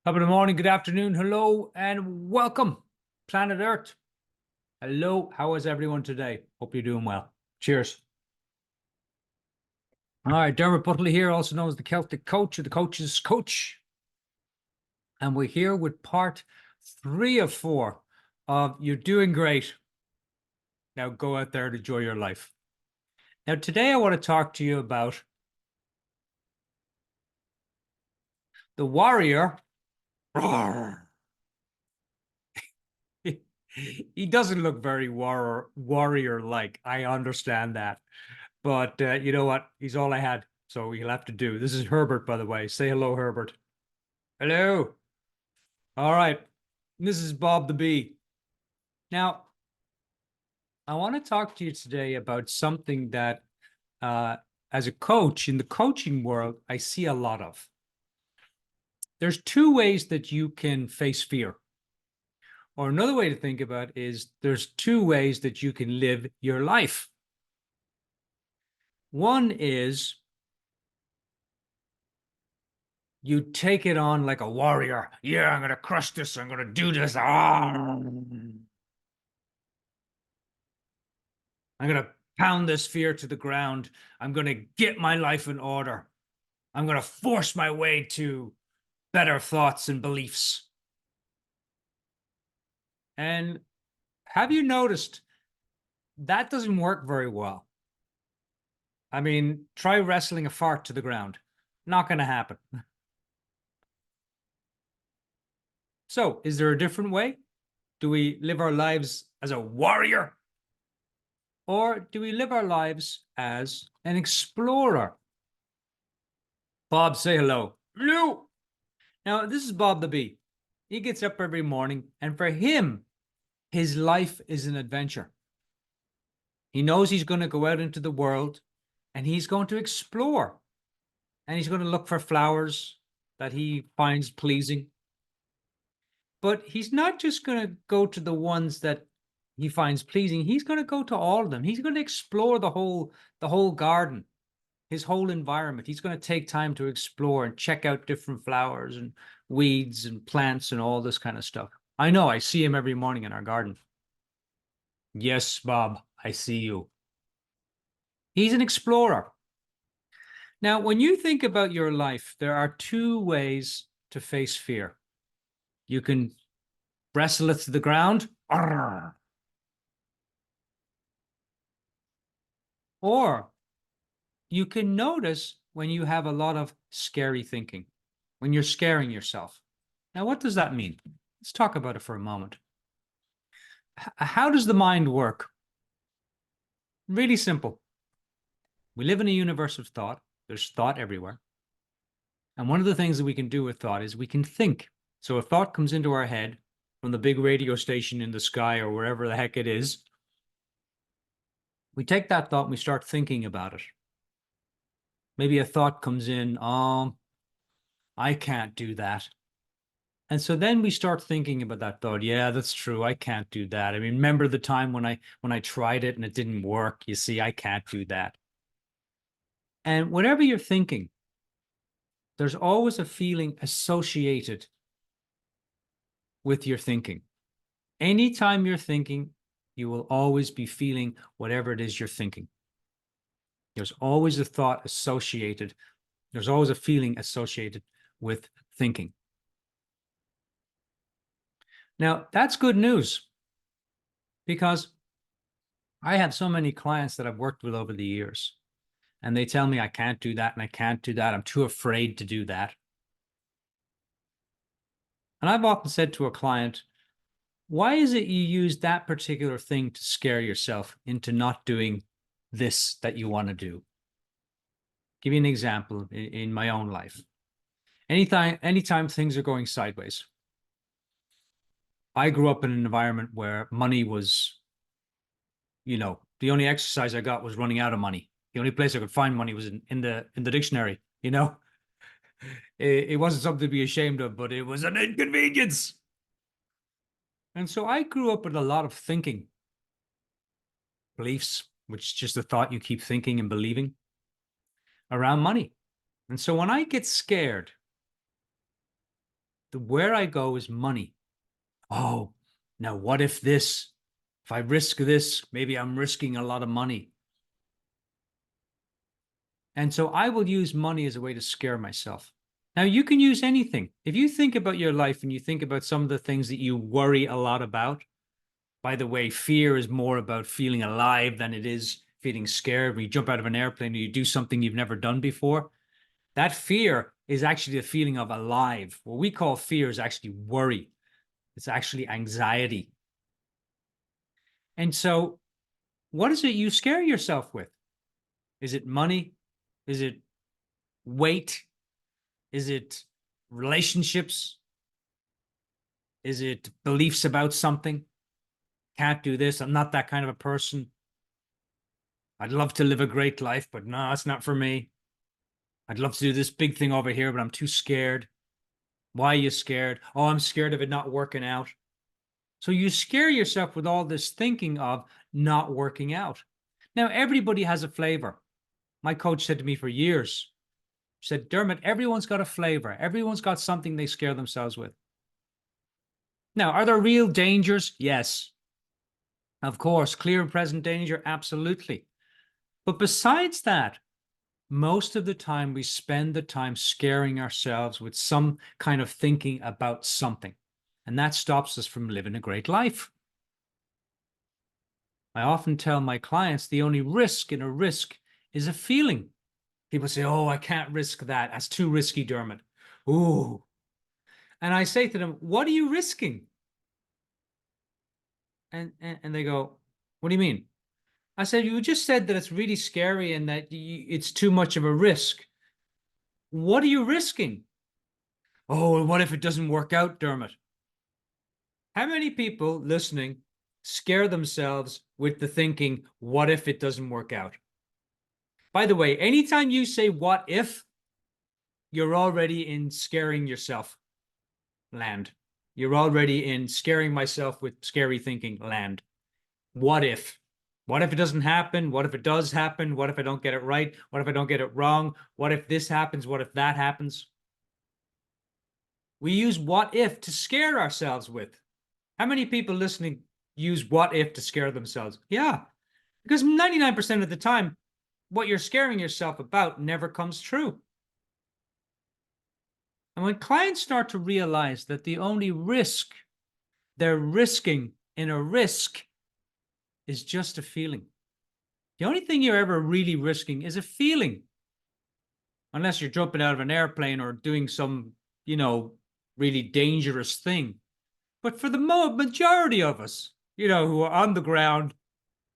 Top of the morning, good afternoon, hello, and welcome, planet Earth. Hello, how is everyone today? Hope you're doing well. Cheers. All right, Dermot Butler here, also known as the Celtic Coach or the Coach's Coach. And we're here with part 3 of 4 of You're Doing Great. Now go out there and enjoy your life. Now, today I want to talk to you about the warrior. He doesn't look very warrior-like. I understand that. But you know what? He's all I had. So he'll have to do. This is Herbert, by the way. Say hello, Herbert. Hello. All right. This is Bob the Bee. Now, I want to talk to you today about something that, as a coach in the coaching world, I see a lot of. There's 2 ways that you can face fear. Or another way to think about it is there's 2 ways that you can live your life. One is you take it on like a warrior. Yeah, I'm going to crush this. I'm going to do this. I'm going to pound this fear to the ground. I'm going to get my life in order. I'm going to force my way to better thoughts and beliefs. And have you noticed that doesn't work very well? I mean, try wrestling a fart to the ground. Not going to happen. So, is there a different way? Do we live our lives as a warrior? Or do we live our lives as an explorer? Bob, say hello. Hello. Now, this is Bob the Bee. He gets up every morning, and for him, his life is an adventure. He knows he's going to go out into the world, and he's going to explore. And he's going to look for flowers that he finds pleasing. But he's not just going to go to the ones that he finds pleasing. He's going to go to all of them. He's going to explore the whole garden, his whole environment. He's going to take time to explore and check out different flowers and weeds and plants and all this kind of stuff. I know, I see him every morning in our garden. Yes, Bob, I see you. He's an explorer. Now, when you think about your life, there are 2 ways to face fear. You can wrestle it to the ground, or you can notice when you have a lot of scary thinking, when you're scaring yourself. Now, what does that mean? Let's talk about it for a moment. How does the mind work? Really simple. We live in a universe of thought. There's thought everywhere. And one of the things that we can do with thought is we can think. So a thought comes into our head from the big radio station in the sky or wherever the heck it is. We take that thought and we start thinking about it. Maybe a thought comes in, I can't do that. And so then we start thinking about that thought. Yeah, that's true. I can't do that. I mean, remember the time when I tried it and it didn't work? You see, I can't do that. And whatever you're thinking, there's always a feeling associated with your thinking. Anytime you're thinking, you will always be feeling whatever it is you're thinking. There's always a thought associated. There's always a feeling associated with thinking. Now, that's good news because I have so many clients that I've worked with over the years, and they tell me I can't do that and I can't do that. I'm too afraid to do that. And I've often said to a client, why is it you use that particular thing to scare yourself into not doing this that you want to do? Give you an example in my own life. Anytime things are going sideways. I grew up in an environment where money was, the only exercise I got was running out of money. The only place I could find money was in the dictionary, It wasn't something to be ashamed of, but it was an inconvenience. And so I grew up with a lot of thinking, beliefs, which is just a thought you keep thinking and believing around money. And so when I get scared, where I go is money. Oh, now what if this? If I risk this, maybe I'm risking a lot of money. And so I will use money as a way to scare myself. Now, you can use anything. If you think about your life and you think about some of the things that you worry a lot about, by the way, fear is more about feeling alive than it is feeling scared. When you jump out of an airplane or you do something you've never done before, that fear is actually the feeling of alive. What we call fear is actually worry. It's actually anxiety. And so, what is it you scare yourself with? Is it money? Is it weight? Is it relationships? Is it beliefs about something? Can't do this. I'm not that kind of a person. I'd love to live a great life, but no, it's not for me. I'd love to do this big thing over here, but I'm too scared. Why are you scared? Oh, I'm scared of it not working out. So you scare yourself with all this thinking of not working out. Now, everybody has a flavor. My coach said to me for years, said, Dermot, everyone's got a flavor. Everyone's got something they scare themselves with. Now, are there real dangers? Yes. Of course, clear and present danger, absolutely. But besides that, most of the time we spend the time scaring ourselves with some kind of thinking about something. And that stops us from living a great life. I often tell my clients the only risk in a risk is a feeling. People say, oh, I can't risk that. That's too risky, Dermot. Ooh. And I say to them, what are you risking? And they go, what do you mean? I said, you just said that it's really scary and that it's too much of a risk. What are you risking? Oh, what if it doesn't work out, Dermot? How many people listening scare themselves with the thinking, what if it doesn't work out? By the way, anytime you say what if, you're already in scaring yourself land. You're already in scaring myself with scary thinking land. What if? What if it doesn't happen? What if it does happen? What if I don't get it right? What if I don't get it wrong? What if this happens? What if that happens? We use what if to scare ourselves with. How many people listening use what if to scare themselves? Yeah, because 99% of the time, what you're scaring yourself about never comes true. And when clients start to realize that the only risk they're risking in a risk is just a feeling. The only thing you're ever really risking is a feeling. Unless you're jumping out of an airplane or doing some, really dangerous thing. But for the majority of us, who are on the ground,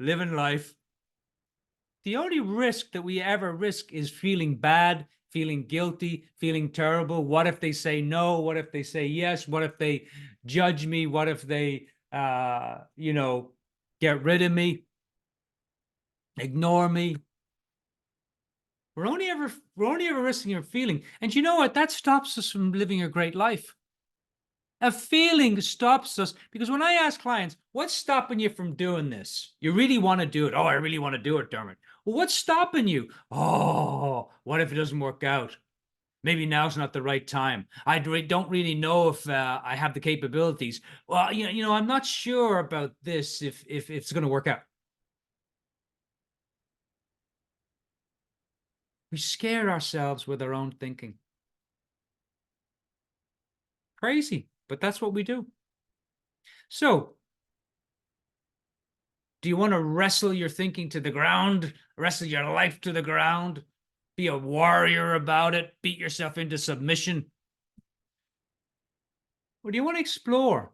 living life, the only risk that we ever risk is feeling bad, feeling guilty, feeling terrible. What if they say no? What if they say yes? What if they judge me? What if they, get rid of me, ignore me? We're only ever risking a feeling. And you know what? That stops us from living a great life. A feeling stops us because when I ask clients, what's stopping you from doing this? You really want to do it. Oh, I really want to do it, Dermot. Well, what's stopping you? Oh, what if it doesn't work out? Maybe now's not the right time. I don't really know if I have the capabilities. Well, I'm not sure about this if it's going to work out. We scare ourselves with our own thinking. Crazy, but that's what we do. So, do you want to wrestle your thinking to the ground, wrestle your life to the ground, be a warrior about it, beat yourself into submission? Or do you want to explore?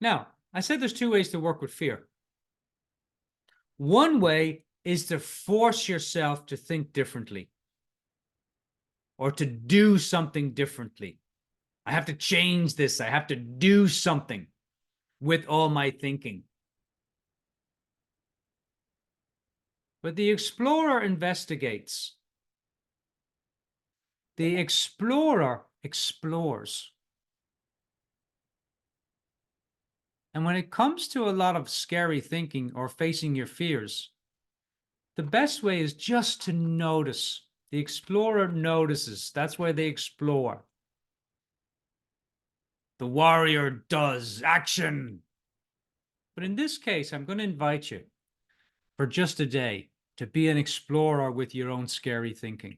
Now, I said there's two ways to work with fear. One way is to force yourself to think differently or to do something differently. I have to change this. I have to do something with all my thinking. But the explorer investigates. The explorer explores. And when it comes to a lot of scary thinking or facing your fears, the best way is just to notice. The explorer notices. That's why they explore. The warrior does action. But in this case, I'm going to invite you for just a day to be an explorer with your own scary thinking.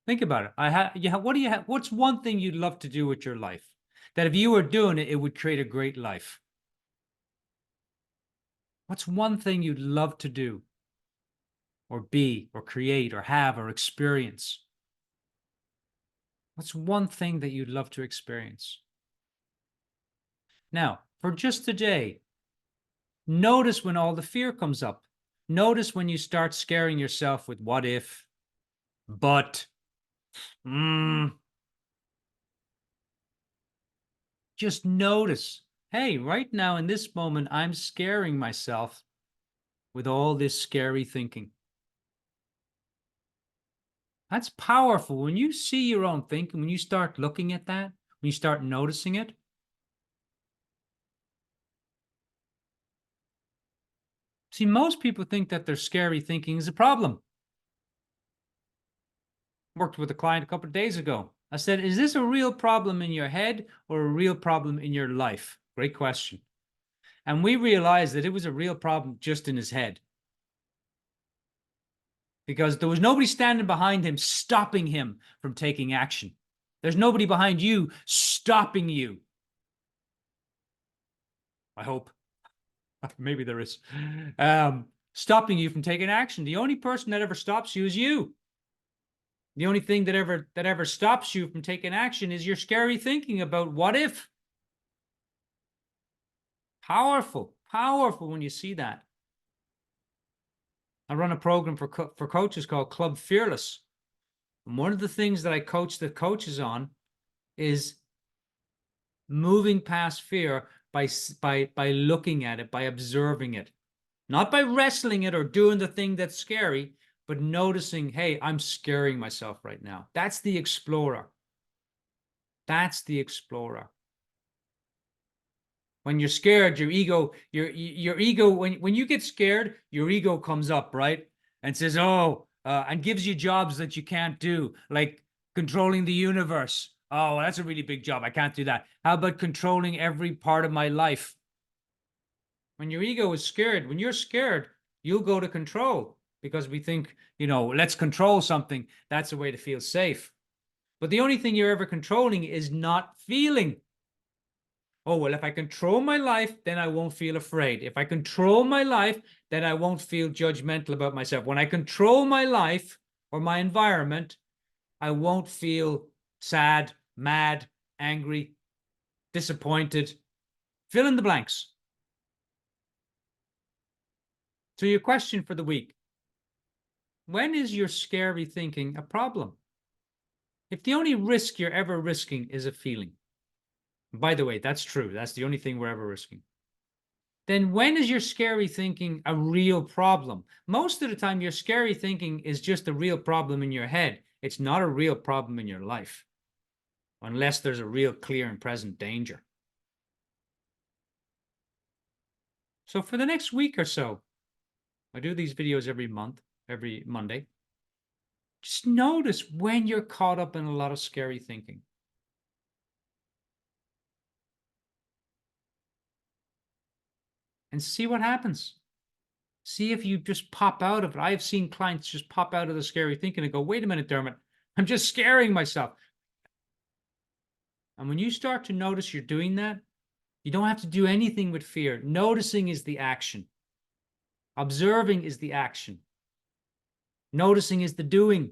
Think about it. What do you have? What's one thing you'd love to do with your life that if you were doing it, it would create a great life? What's one thing you'd love to do or be or create or have or experience? What's one thing that you'd love to experience? Now, for just today, notice when all the fear comes up. Notice when you start scaring yourself with what if, but, just notice, hey, right now in this moment, I'm scaring myself with all this scary thinking. That's powerful. When you see your own thinking, when you start looking at that, when you start noticing it, see, most people think that their scary thinking is a problem. Worked with a client a couple of days ago. I said, is this a real problem in your head or a real problem in your life? Great question. And we realized that it was a real problem just in his head, because there was nobody standing behind him stopping him from taking action. There's nobody behind you stopping you. I hope. Maybe there is. Stopping you from taking action. The only person that ever stops you is you. The only thing that ever stops you from taking action is your scary thinking about what if. Powerful, powerful when you see that. I run a program for coaches called Club Fearless. And one of the things that I coach the coaches on is moving past fear by looking at it, by observing it, not by wrestling it or doing the thing that's scary, but noticing, hey, I'm scaring myself right now. That's the explorer. That's the explorer. When you're scared, your ego, when you get scared, your ego comes up, right? And says, and gives you jobs that you can't do, like controlling the universe. Oh, that's a really big job. I can't do that. How about controlling every part of my life? When your ego is scared, when you're scared, you'll go to control because we think, let's control something. That's a way to feel safe. But the only thing you're ever controlling is not feeling. Oh, well, if I control my life, then I won't feel afraid. If I control my life, then I won't feel judgmental about myself. When I control my life or my environment, I won't feel sad, mad, angry, disappointed. Fill in the blanks. So your question for the week: when is your scary thinking a problem? If the only risk you're ever risking is a feeling, by the way, that's true. That's the only thing we're ever risking. Then when is your scary thinking a real problem? Most of the time, your scary thinking is just a real problem in your head. It's not a real problem in your life, unless there's a real clear and present danger. So for the next week or so, I do these videos every month, every Monday. Just notice when you're caught up in a lot of scary thinking. And see what happens. See if you just pop out of it. I've seen clients just pop out of the scary thinking and go, wait a minute, Dermot, I'm just scaring myself. And when you start to notice you're doing that, you don't have to do anything with fear. Noticing is the action. Observing is the action. Noticing is the doing,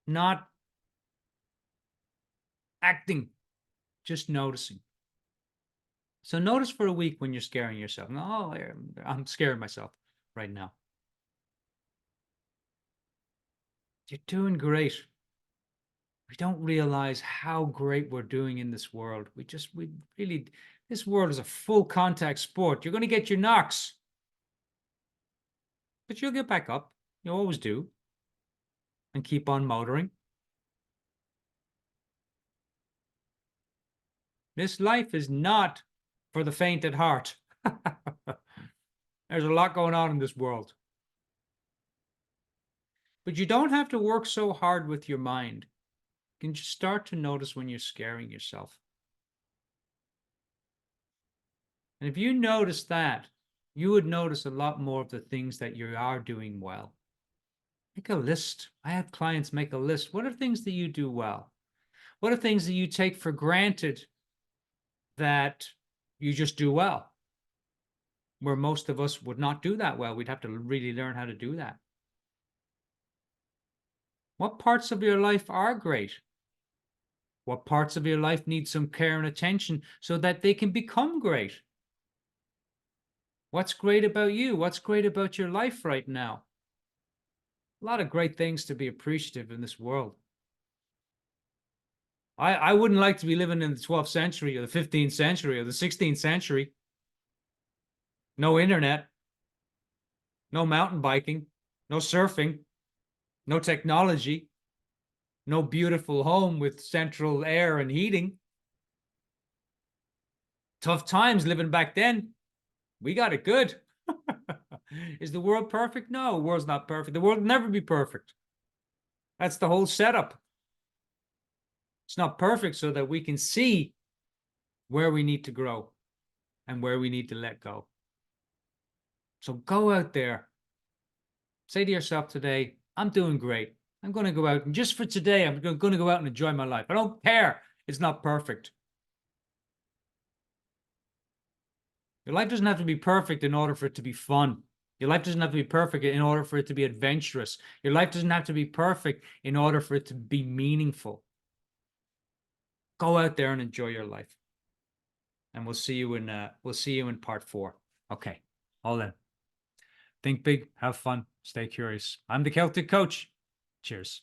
not acting, just noticing. So notice for a week when you're scaring yourself. Oh, I'm scaring myself right now. You're doing great. We don't realize how great we're doing in this world. This world is a full contact sport. You're going to get your knocks, but you'll get back up. You always do. And keep on motoring. This life is not for the faint at heart. There's a lot going on in this world. But you don't have to work so hard with your mind. can just start to notice when you're scaring yourself. And if you notice that, you would notice a lot more of the things that you are doing well. Make a list. I have clients make a list. What are things that you do well? What are things that you take for granted that you just do well? Where most of us would not do that well. We'd have to really learn how to do that. What parts of your life are great? What parts of your life need some care and attention so that they can become great? What's great about you? What's great about your life right now? A lot of great things to be appreciative in this world. I wouldn't like to be living in the 12th century or the 15th century or the 16th century. No internet, no mountain biking, no surfing, no technology, no beautiful home with central air and heating. Tough times living back then. We got it good. Is the world perfect? No, the world's not perfect. The world will never be perfect. That's the whole setup. It's not perfect so that we can see where we need to grow and where we need to let go. So go out there. Say to yourself today, I'm doing great. I'm going to go out and just for today, I'm going to go out and enjoy my life. I don't care. It's not perfect. Your life doesn't have to be perfect in order for it to be fun. Your life doesn't have to be perfect in order for it to be adventurous. Your life doesn't have to be perfect in order for it to be meaningful. Go out there and enjoy your life. And we'll see you in part 4. Okay. All then. Think big, have fun, stay curious. I'm the Celtic Coach. Cheers.